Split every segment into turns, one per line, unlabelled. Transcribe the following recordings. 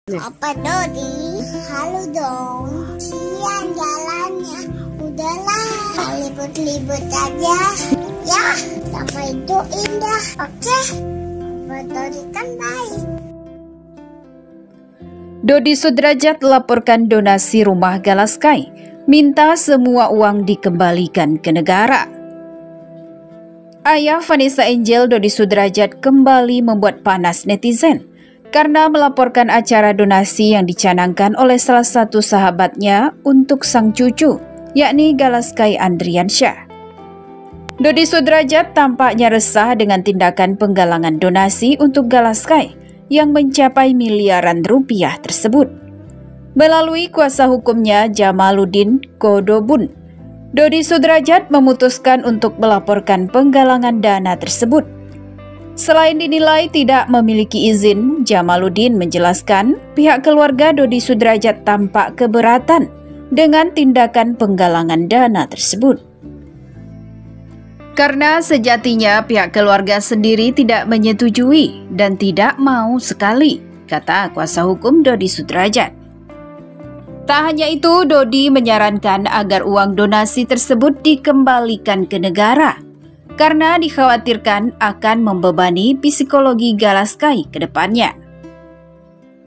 Apa Dodi? Halo dong. Siang jalannya. Udahlah, libut-libut aja. Ya, sama itu indah. Oke. Buat Dodi kan baik.
Dodi Sudrajat laporkan donasi rumah Galaskai, minta semua uang dikembalikan ke negara. Ayah Vanessa Angel, Dodi Sudrajat, kembali membuat panas netizen karena melaporkan acara donasi yang dicanangkan oleh salah satu sahabatnya untuk sang cucu, yakni Galaskai Andriansyah. Dodi Sudrajat tampaknya resah dengan tindakan penggalangan donasi untuk Galaskai yang mencapai miliaran rupiah tersebut. Melalui kuasa hukumnya Jamaluddin Kodobun, Dodi Sudrajat memutuskan untuk melaporkan penggalangan dana tersebut. Selain dinilai tidak memiliki izin, Jamaluddin menjelaskan pihak keluarga Dodi Sudrajat tampak keberatan dengan tindakan penggalangan dana tersebut. Karena sejatinya pihak keluarga sendiri tidak menyetujui dan tidak mau sekali, kata kuasa hukum Dodi Sudrajat. Tak hanya itu, Dodi menyarankan agar uang donasi tersebut dikembalikan ke negara karena dikhawatirkan akan membebani psikologi Galaskai ke depannya.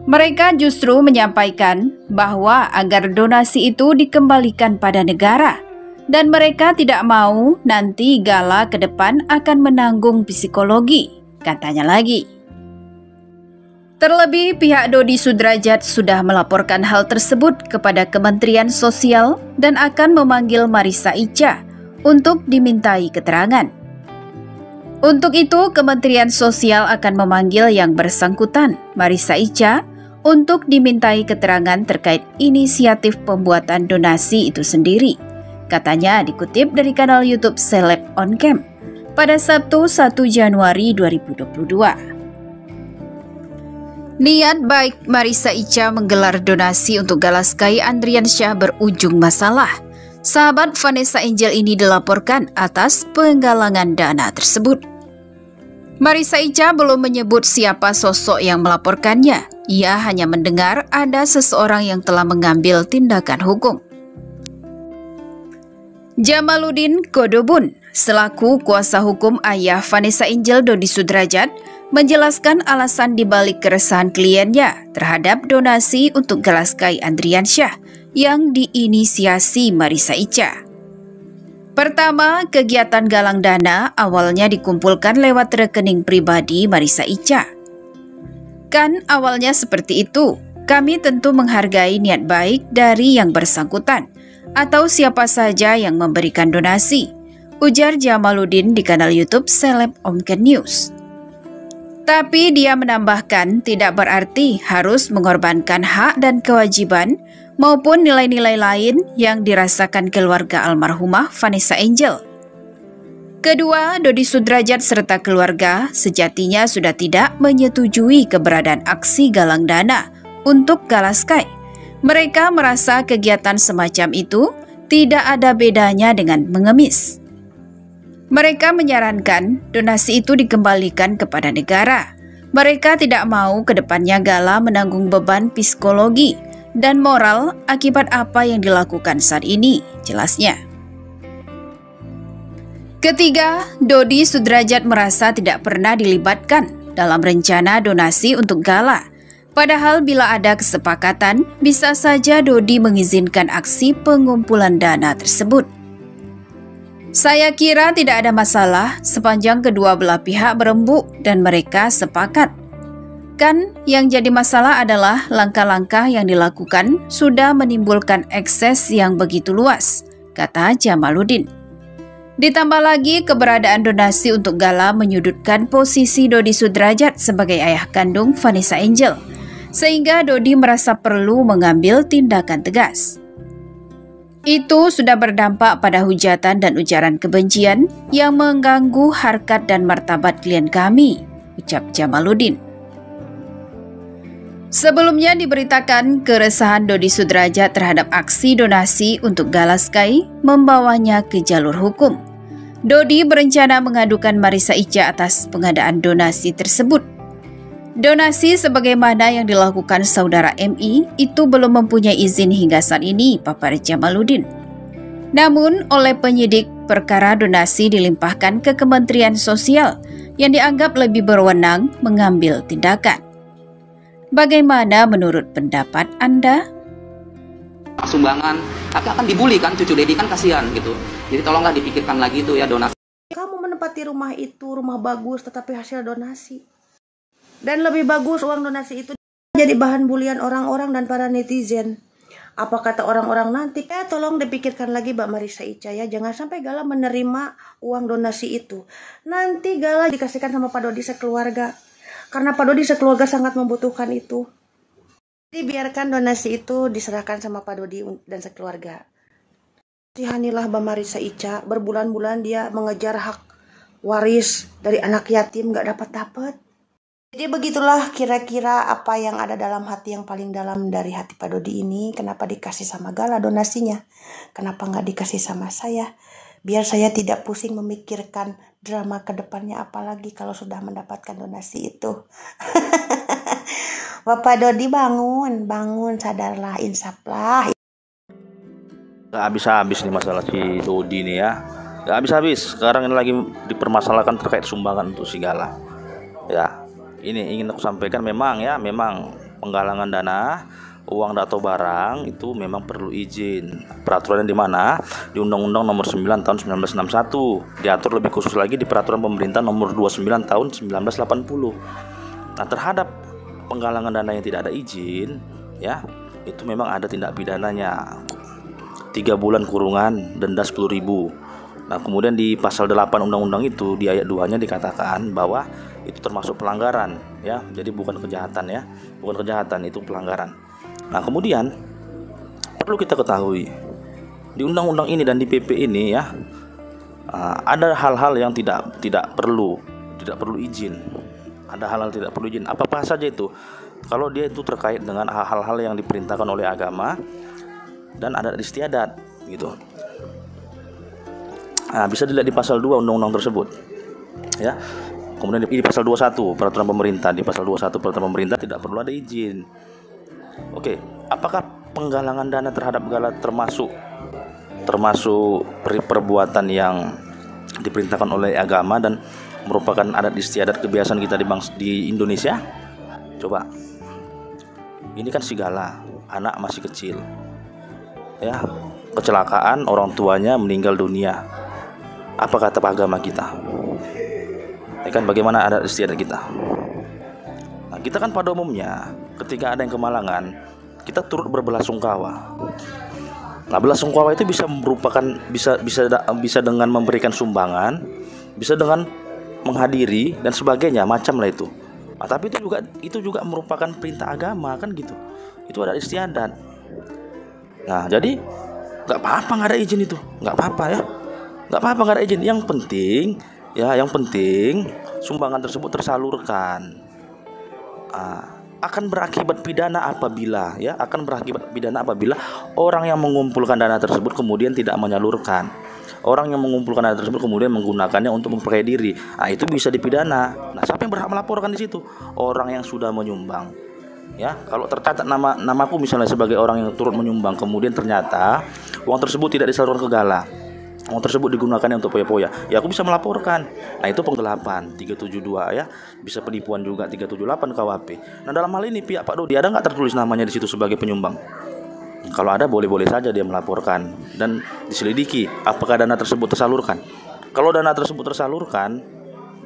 Mereka justru menyampaikan bahwa agar donasi itu dikembalikan pada negara dan mereka tidak mau nanti Gala ke depan akan menanggung psikologi, katanya lagi. Terlebih pihak Dodi Sudrajat sudah melaporkan hal tersebut kepada Kementerian Sosial dan akan memanggil Marissa Icha untuk dimintai keterangan. Untuk itu, Kementerian Sosial akan memanggil yang bersangkutan, Marissa Icha, untuk dimintai keterangan terkait inisiatif pembuatan donasi itu sendiri. Katanya dikutip dari kanal YouTube Seleb On Cam pada Sabtu 1 Januari 2022. Niat baik Marissa Icha menggelar donasi untuk Galaskai Andriansyah berujung masalah. Sahabat Vanessa Angel ini dilaporkan atas penggalangan dana tersebut. Marissa Icha belum menyebut siapa sosok yang melaporkannya. Ia hanya mendengar ada seseorang yang telah mengambil tindakan hukum. Jamaluddin Kodobun, selaku kuasa hukum ayah Vanessa Angel, Dodi Sudrajat, menjelaskan alasan dibalik keresahan kliennya terhadap donasi untuk Galaskai Andriansyah yang diinisiasi Marissa Icha. Pertama, kegiatan galang dana awalnya dikumpulkan lewat rekening pribadi Marissa Icha. Kan awalnya seperti itu, kami tentu menghargai niat baik dari yang bersangkutan atau siapa saja yang memberikan donasi, ujar Jamaluddin di kanal YouTube Seleb Omken News. Tapi dia menambahkan tidak berarti harus mengorbankan hak dan kewajiban maupun nilai-nilai lain yang dirasakan keluarga almarhumah Vanessa Angel. Kedua, Dodi Sudrajat serta keluarga sejatinya sudah tidak menyetujui keberadaan aksi galang dana untuk Galaskai. Mereka merasa kegiatan semacam itu tidak ada bedanya dengan mengemis. Mereka menyarankan donasi itu dikembalikan kepada negara. Mereka tidak mau ke depannya Gala menanggung beban psikologi dan moral akibat apa yang dilakukan saat ini, jelasnya. Ketiga, Dodi Sudrajat merasa tidak pernah dilibatkan dalam rencana donasi untuk Gala. Padahal bila ada kesepakatan, bisa saja Dodi mengizinkan aksi pengumpulan dana tersebut. Saya kira tidak ada masalah sepanjang kedua belah pihak berembuk dan mereka sepakat. Kan yang jadi masalah adalah langkah-langkah yang dilakukan sudah menimbulkan ekses yang begitu luas, kata Jamaluddin. Ditambah lagi keberadaan donasi untuk Gala menyudutkan posisi Dodi Sudrajat sebagai ayah kandung Vanessa Angel, sehingga Dodi merasa perlu mengambil tindakan tegas. Itu sudah berdampak pada hujatan dan ujaran kebencian yang mengganggu harkat dan martabat klien kami, ucap Jamaluddin. Sebelumnya diberitakan keresahan Dodi Sudrajat terhadap aksi donasi untuk Galaskai membawanya ke jalur hukum. Dodi berencana mengadukan Marissa Icha atas pengadaan donasi tersebut. Donasi sebagaimana yang dilakukan saudara MI itu belum mempunyai izin hingga saat ini, papar Jamaluddin. Namun, oleh penyidik, perkara donasi dilimpahkan ke Kementerian Sosial yang dianggap lebih berwenang mengambil tindakan. Bagaimana menurut pendapat Anda?
Sumbangan, tapi akan dibully kan, cucu Dedi kan kasihan gitu. Jadi tolonglah dipikirkan lagi tuh ya donasi.
Kamu menempati rumah itu, rumah bagus tetapi hasil donasi. Dan lebih bagus uang donasi itu jadi bahan bulian orang-orang dan para netizen. Apa kata orang-orang nanti? Tolong dipikirkan lagi Mbak Marissa Ica ya. Jangan sampai Gala menerima uang donasi itu. Nanti Gala dikasihkan sama Pak Dodi sekeluarga. Karena Pak Dodi sekeluarga sangat membutuhkan itu. Jadi biarkan donasi itu diserahkan sama Pak Dodi dan sekeluarga. Kasihanilah Mbak Marissa Ica. Berbulan-bulan dia mengejar hak waris dari anak yatim gak dapat-dapat. Jadi begitulah kira-kira apa yang ada dalam hati yang paling dalam dari hati Pak Dodi ini. Kenapa dikasih sama Gala donasinya? Kenapa nggak dikasih sama saya? Biar saya tidak pusing memikirkan drama ke depannya, apalagi kalau sudah mendapatkan donasi itu. Bapak Dodi bangun, sadarlah, insaflah.
Gak habis-habis nih masalah si Dodi nih ya. Gak habis-habis. Sekarang ini lagi dipermasalahkan terkait sumbangan untuk si Gala. Ya. Ini ingin aku sampaikan memang penggalangan dana, uang atau barang itu memang perlu izin. Peraturan di mana? Di Undang-Undang Nomor 9 Tahun 1961. Diatur lebih khusus lagi di Peraturan Pemerintah Nomor 29 Tahun 1980. Nah, terhadap penggalangan dana yang tidak ada izin, ya, itu memang ada tindak pidananya. 3 bulan kurungan, denda 10.000. Nah, kemudian di pasal 8 undang-undang itu di ayat 2-nya dikatakan bahwa itu termasuk pelanggaran ya. Jadi bukan kejahatan ya. Bukan kejahatan, itu pelanggaran. Nah, kemudian perlu kita ketahui di undang-undang ini dan di PP ini ya, ada hal-hal yang tidak perlu izin. Ada hal-hal tidak perlu izin. Apa saja itu? Kalau dia itu terkait dengan hal-hal yang diperintahkan oleh agama dan adat istiadat gitu. Nah, bisa dilihat di pasal 2 undang-undang tersebut. Ya. Kemudian di pasal 21 peraturan pemerintah, di pasal 21 peraturan pemerintah tidak perlu ada izin. Oke, apakah penggalangan dana terhadap Gala termasuk perbuatan yang diperintahkan oleh agama dan merupakan adat istiadat kebiasaan kita di Indonesia? Coba. Ini kan si Gala, anak masih kecil. Ya, kecelakaan, orang tuanya meninggal dunia. Apa kata agama kita? Ya kan, bagaimana adat istiadat kita? Nah, kita kan pada umumnya ketika ada yang kemalangan, kita turut berbelasungkawa. Nah, belasungkawa itu bisa dengan memberikan sumbangan, bisa dengan menghadiri dan sebagainya, macam lah itu. Nah, tapi itu juga merupakan perintah agama kan gitu. Itu adat istiadat. Nah, jadi nggak apa-apa nggak ada izin itu, nggak apa-apa ya, nggak apa-apa nggak ada izin. Yang penting sumbangan tersebut tersalurkan. Akan berakibat pidana apabila orang yang mengumpulkan dana tersebut kemudian tidak menyalurkan. Orang yang mengumpulkan dana tersebut kemudian menggunakannya untuk memperkaya diri. Nah, itu bisa dipidana. Nah, siapa yang berhak melaporkan di situ? Orang yang sudah menyumbang. Ya, kalau tercatat namaku misalnya sebagai orang yang turut menyumbang, kemudian ternyata uang tersebut tidak disalurkan ke Gala, uang tersebut digunakannya untuk poya-poya, ya aku bisa melaporkan. Nah, itu penggelapan 372 ya, bisa penipuan juga 378 KUHP. Nah, dalam hal ini pihak Pak Dodi ada nggak tertulis namanya di situ sebagai penyumbang? Kalau ada, boleh-boleh saja dia melaporkan dan diselidiki apakah dana tersebut tersalurkan. Kalau dana tersebut tersalurkan,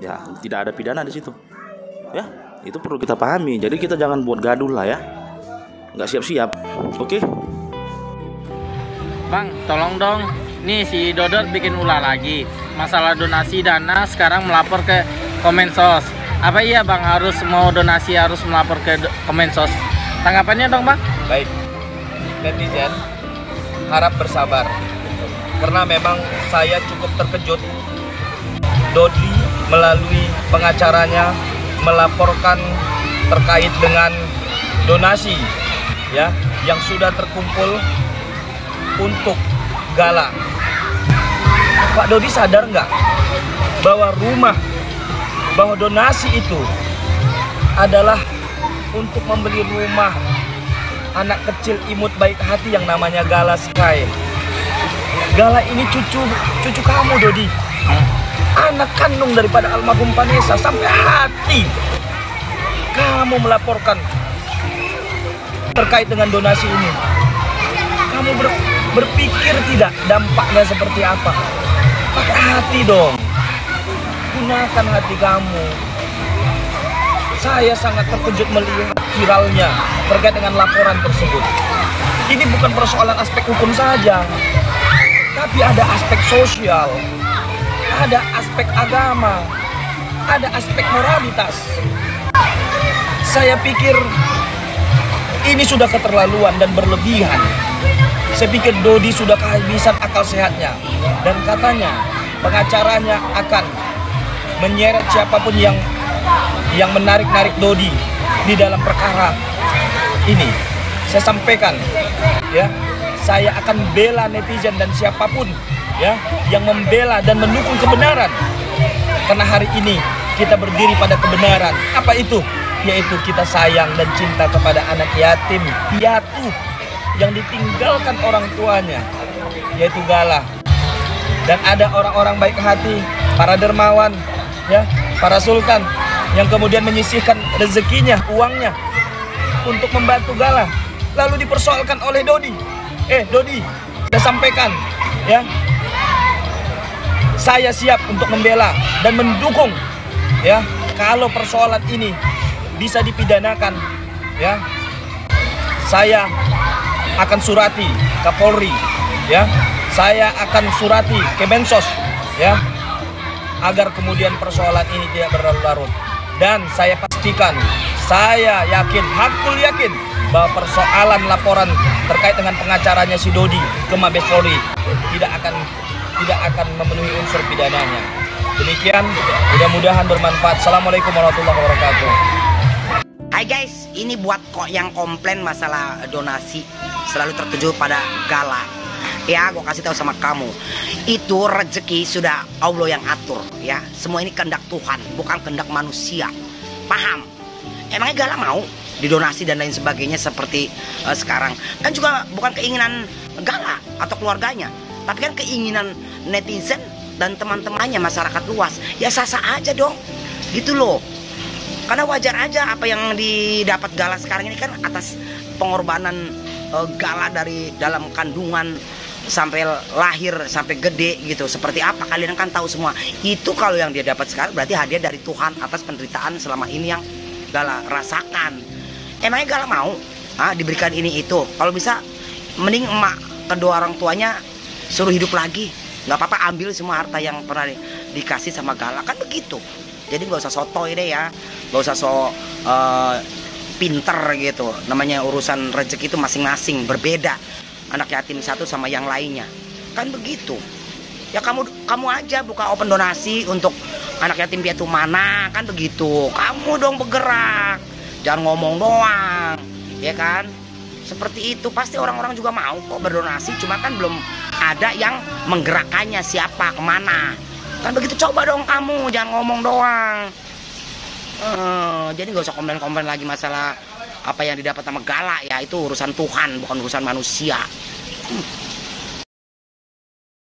ya tidak ada pidana di situ. Ya, itu perlu kita pahami. Jadi kita jangan buat gaduh lah ya, nggak siap-siap. Oke?
Bang, tolong dong. Nih si Dodot bikin ulah lagi. Masalah donasi dana sekarang melapor ke Kemensos. Apa iya Bang harus mau donasi harus melapor ke Kemensos? Tanggapannya dong Bang?
Baik, netizen harap bersabar karena memang saya cukup terkejut. Dodi melalui pengacaranya melaporkan terkait dengan donasi ya yang sudah terkumpul untuk Gala. Pak Dodi sadar nggak bahwa donasi itu adalah untuk membeli rumah anak kecil imut baik hati yang namanya Gala Sky. Gala ini cucu kamu, Dodi. Anak kandung daripada almarhum Vanessa. Sampai hati kamu melaporkan terkait dengan donasi ini. Kamu berpikir tidak dampaknya seperti apa? Pakai hati dong. Gunakan hati kamu. Saya sangat terkejut melihat viralnya terkait dengan laporan tersebut. Ini bukan persoalan aspek hukum saja, tapi ada aspek sosial, ada aspek agama, ada aspek moralitas. Saya pikir ini sudah keterlaluan dan berlebihan. Saya pikir Dodi sudah kehabisan akal sehatnya. Dan katanya pengacaranya akan menyeret siapapun yang menarik-narik Dodi di dalam perkara ini. Saya sampaikan, ya, saya akan bela netizen dan siapapun, ya, yang membela dan mendukung kebenaran. Karena hari ini kita berdiri pada kebenaran. Apa itu? Yaitu kita sayang dan cinta kepada anak yatim piatu yang ditinggalkan orang tuanya, yaitu Gala. Dan ada orang-orang baik hati, para dermawan, ya, para sultan yang kemudian menyisihkan rezekinya, uangnya untuk membantu Gala, lalu dipersoalkan oleh Dodi. Dodi, saya sampaikan, ya, saya siap untuk membela dan mendukung, ya, kalau persoalan ini bisa dipidanakan, ya, saya akan surati Kapolri, ya, saya akan surati Kemensos, ya, agar kemudian persoalan ini tidak berlarut-larut. Dan saya pastikan, saya yakin, hakul yakin bahwa persoalan laporan terkait dengan pengacaranya si Dodi ke Mabes Polri tidak akan memenuhi unsur pidananya. Demikian, mudah-mudahan bermanfaat. Assalamualaikum warahmatullahi wabarakatuh.
Hai guys, ini buat kok yang komplain masalah donasi selalu tertuju pada Gala. Ya, gue kasih tahu sama kamu, itu rezeki sudah Allah yang atur, ya. Semua ini kehendak Tuhan, bukan kehendak manusia. Paham? Emangnya Gala mau didonasi dan lain sebagainya seperti sekarang? Kan juga bukan keinginan Gala atau keluarganya, tapi kan keinginan netizen dan teman-temannya, masyarakat luas. Ya sah-sah aja dong, gitu loh. Karena wajar aja apa yang didapat Gala sekarang ini kan atas pengorbanan Gala dari dalam kandungan sampai lahir sampai gede gitu. Seperti apa kalian kan tahu semua. Itu kalau yang dia dapat sekarang berarti hadiah dari Tuhan atas penderitaan selama ini yang Gala rasakan. Emangnya Gala mau diberikan ini itu? Kalau bisa mending emak kedua orang tuanya suruh hidup lagi. Nggak apa-apa, ambil semua harta yang pernah dikasih sama Gala, kan begitu. Jadi nggak usah sotoy deh ya, nggak usah pinter gitu. Namanya urusan rezeki itu masing-masing berbeda. Anak yatim satu sama yang lainnya, kan begitu. Ya kamu aja buka open donasi untuk anak yatim piatu mana, kan begitu. Kamu dong bergerak, jangan ngomong doang, ya kan? Seperti itu pasti orang-orang juga mau kok berdonasi, cuma kan belum ada yang menggerakkannya, siapa, kemana. Kan begitu, coba dong kamu, jangan ngomong doang. Jadi gak usah komplain-komplain lagi masalah apa yang didapat sama Gala, ya itu urusan Tuhan, bukan urusan manusia.